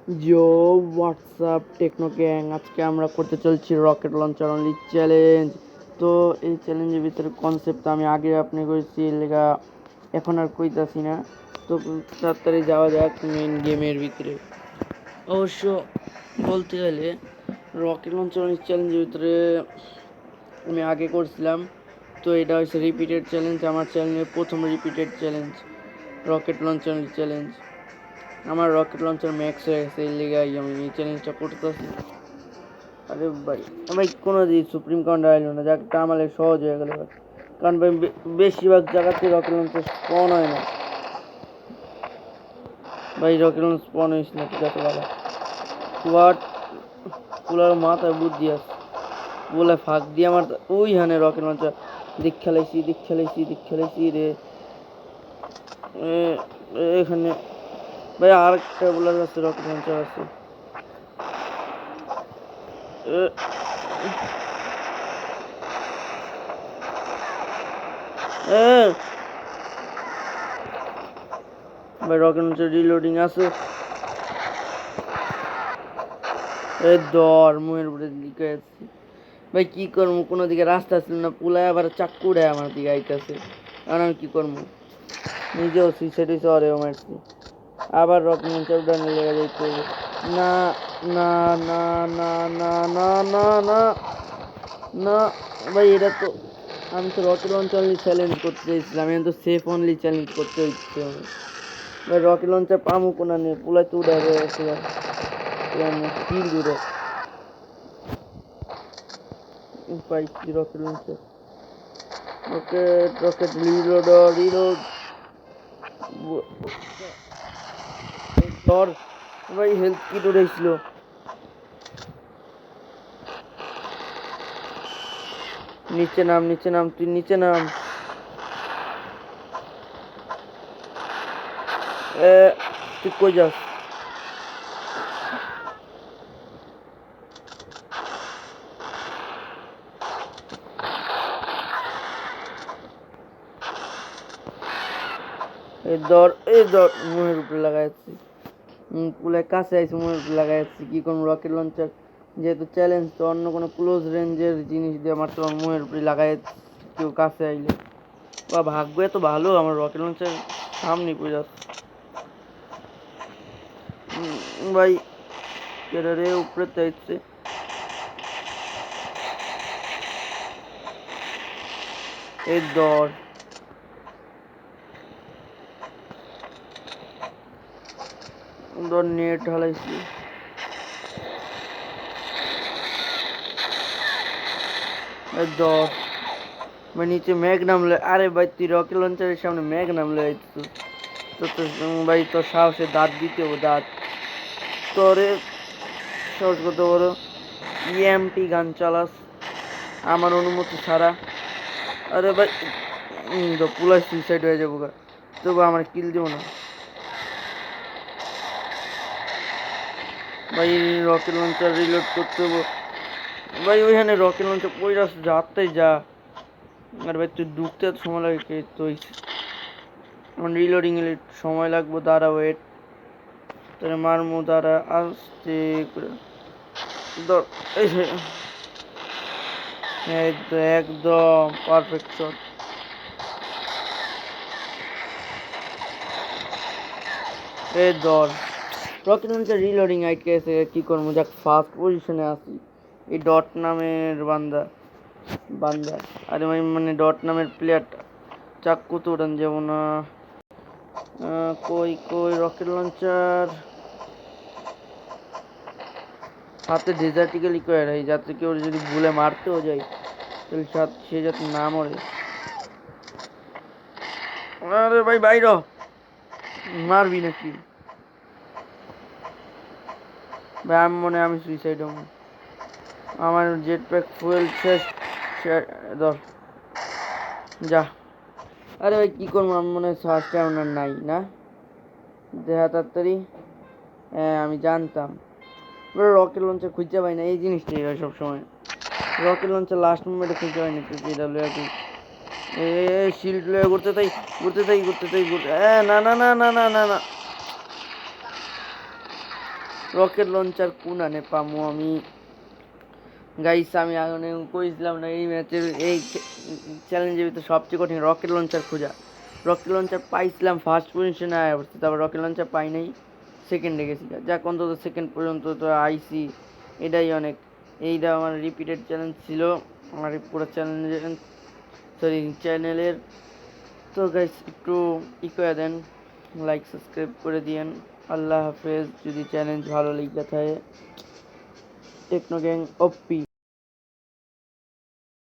জো WhatsApp techno gang, আজকে আমরা করতে চলছি রকেট লঞ্চার অনলি চ্যালেঞ্জ। তো এই চ্যালেঞ্জের ভিতরে কনসেপ্ট আমি আগে আপনি করেছি লেগা, এখন আর কইতাছি না। তো তাড়াতাড়ি যাওয়া যাক মেন গেমের ভিতরে। অবশ্য বলতে গেলে রকেট লঞ্চার অনলি চ্যালেঞ্জের ভিতরে আমি আগে করছিলাম, তো এটা হচ্ছে রিপিটেড চ্যালেঞ্জ, আমার চ্যানেলের প্রথম repeated challenge rocket launcher only challenge. আমার রকেট লঞ্চার ম্যাক্স হয়ে গেছে, এই লেগাই আমি এই চ্যালেঞ্জটা করতেছি। আরে ভাই ভাই কোনো দিন সুপ্রিম কমান্ডার আইলো না, যাকে আমালে সহজ হয়ে গেল। কারণ ভাই বেশিরভাগ জায়গাতে রকেট লঞ্চার স্পন হয় না ভাই, রকেট লঞ্চ স্পন হয়েছিল না, ঠিক আছে ভালো। হোয়াট পুলার মাথায় বুদ্ধি আছে বলে ফাঁক দিয়ে আমার ওইখানে রকেট লঞ্চার দেখ খেলাইছি রে। এখানে ভাই আর একটা বোলার আছে, রকেট লঞ্চার আছে। ভাই রকেট লঞ্চার রিলোডিং আছে। দর মুয়ের উপরে দিকে আসছি ভাই, কি করবো, কোনো দিকে রাস্তা ছিল না, পুলায় আবার চাক্কু দেয় আমার দিকে আইতেছে। কারণ আমি কি করবো, নিজেও সুইসাইড হয়েছে, অরেও মারছি। আবার রকেট লঞ্চার উড়ানে লেগে যাইতে হবে। না না না না না না না না না ভাই, এটা তো আমি তো রকেট লঞ্চ অনলি চ্যালেঞ্জ করতে চাইছিলাম, আমি তো সেফ অনলি চ্যালেঞ্জ করতে হচ্ছে ভাই। রকেট লঞ্চার পামু কোনা নিয়ে পুলাই তো উড়ে গেছে কিল দূরে পাইছি রকেট লঞ্চার। রকেট রিলোড ধর ভাই, হেলথ কিট উড়াইছিল। নিচে নাম তুই নিচে নাম। তুই কই যাস? এই ধর মুহের উপরে লাগাইছি। পুলে কাছে আইসি, মুহের উপরে লাগাইছি। কি করবো, রকেট লঞ্চার যেহেতু চ্যালেঞ্জ, তো অন্য কোনো ক্লোজ রেঞ্জের জিনিস দিয়ে মারতে পারবো। মুহের উপরে লাগাই কেউ কাছে আইলে, বা ভাগ্য এত ভালো আমার রকেট লঞ্চার সামনে পড়ে যাচ্ছে ভাই। কেডারে উপরে চাইছে এই দর নেট ঢালাইছি। দর ভাই নিচে ম্যাগ নামলে, আরে ভাই তুই রকেট লঞ্চারের সামনে ম্যাগ নামলে তো ভাই তোর সাহসে দাঁত দিতে হবে, দাঁত তোরে সাহস কত বড়, ইএমপি গান চালাস আমার অনুমতি ছাড়া। আরে ভাই তো পুলাই সুইসাইড হয়ে যাবো গা, তবু আমার কিল দিব না ভাই। রকেট লঞ্চার রিলোড করতে হবো ভাই, ওইখানে রকেট লঞ্চার পয়রা যাতেই যা। আর ভাই তুই ঢুকতে এত সময় লাগে কে, তুই রিলোডিং এ সময় লাগবো, দাঁড়া ওয়েট, তাহলে মারমু, দাঁড়া আসতে করে ধর। এই তো একদম পারফেক্ট শট। এই ধর রকেট লঞ্চার রিলোডিং আইটকে এসে কি করবো, যাক ফার্স্ট পজিশনে আছি। এই ডট নামের বান্দা আরে ভাই মানে ডট নামের প্লেয়ারটা চাক্কু তো উড়ান যাবো না। কই কই রকেট লঞ্চার হাতে ডেজার্টিক্যালি করে রাখি, যাতে কেউ যদি ভুলে মারতেও যায় তাহলে সে যাতে না মরে। আরে ভাই বাইর মারবি নাকি ভাই? আমি সুইসাইড হব, আমার জেট প্যাক ফুয়েল শেষ। ধর যা। আরে ভাই কি করবো, আমি মনে হয় ফার্স্ট রাউন্ডার নাই না, দেখা তাড়াতাড়ি। হ্যাঁ আমি জানতাম রকেট লঞ্চার খুঁজতে পাই না, এই জিনিসটাই হয় সবসময়। রকেট লঞ্চার লাস্ট মুমেন্টে খুঁজতে পাই না, যেটা লয়ে শিল্ড লয়ে ঘুরতে তাই না না না না না না না। রকেট লঞ্চার কোন আনে পামু আমি গাইস আমি আগে কইছিলাম না এই ম্যাচের এই চ্যালেঞ্জের ভিতরে সবচেয়ে কঠিন রকেট লঞ্চার খোঁজা। রকেট লঞ্চার পাইছিলাম ফার্স্ট পজিশনে আয়া পড়ছি, তারপর রকেট লঞ্চার পাই নাই, সেকেন্ডে গেছি। যাক অন্তত সেকেন্ড পর্যন্ত তো আইসি, এটাই অনেক। এইটা আমার রিপিটেড চ্যালেঞ্জ ছিল আমার এই পুরো চ্যানেলের। তো গাইস একটু করে দেন, লাইক সাবস্ক্রাইব করে দিয়েন। আল্লাহ হাফেজ। যদি চ্যালেঞ্জ ভালো লেগে থাকে টেকনো গ্যাং ওপি।